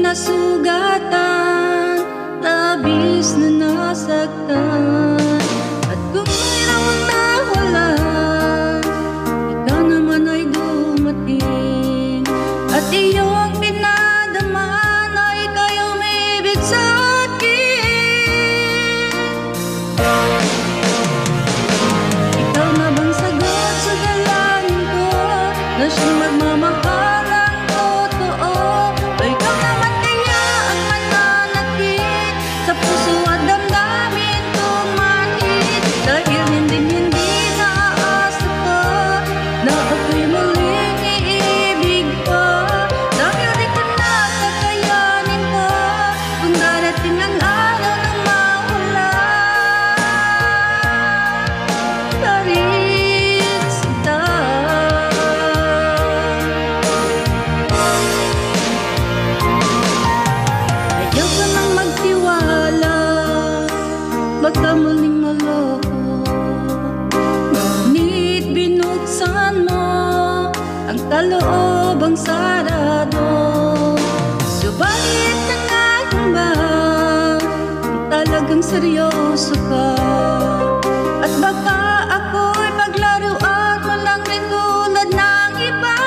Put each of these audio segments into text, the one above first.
Nasugatan, labis na nasaktan. At kung mayroong nawala, ikaw naman ay dumating. At iyong pinadama na ika'y umibig sa akin. Ikaw na bang sagot sa dalangin ko, na siyang magmamahal ng totoo? O ikaw naman sa puso at damdamin kong manhid, dahil hindi naaasa pa na ako'y muling iibig pa. Dahil di ko na kakayanin pa kung darating ang araw na mawala pa rin sinta. Ayaw ko nang magtiwala, baka muling maloko. Ngunit binuksan mo ang kaloobang sarado. Subalit nangayon ba talagang seryoso ka? At baka ako'y paglaruan mo lang rin tulad ng iba.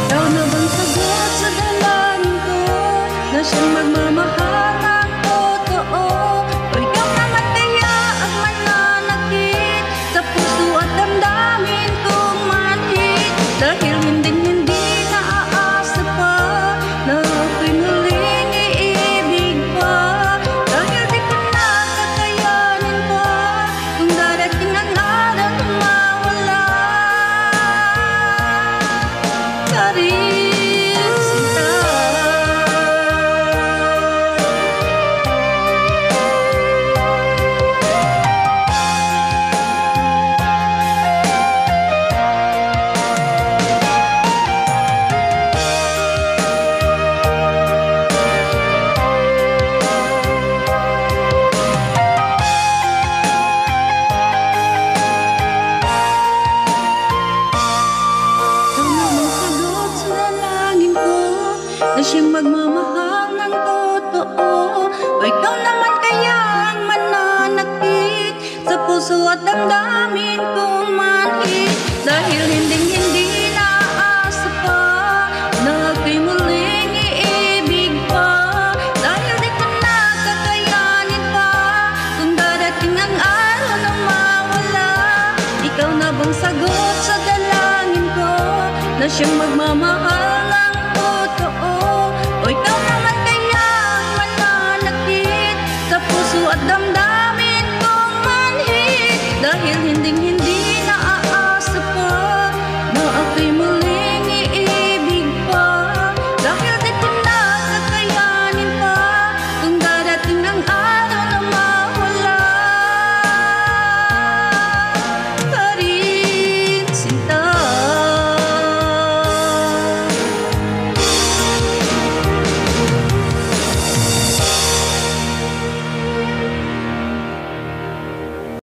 Ikaw na bang sagot sa dalangin ko, na siyang magmamahal ng totoo? O ikaw naman kaya ang mananakit sa puso at damdamin kong manhid, dahil hindi naaasa pa na ako'y muling iibig pa. Dahil di ko na kakayanin pa kung darating ang araw na mawala pa rin sinta. Na siyang magmamahal ng totoo? O ikaw naman kaya ang mananakit sa puso at damdamin kong manhid, dahil hindi naaasa pa na ako'y muling iibig pa. Dahil di ko na kakayanin pa kung darating ang araw na mawala. Ikaw na bang sagot sa dalangin ko, na siyang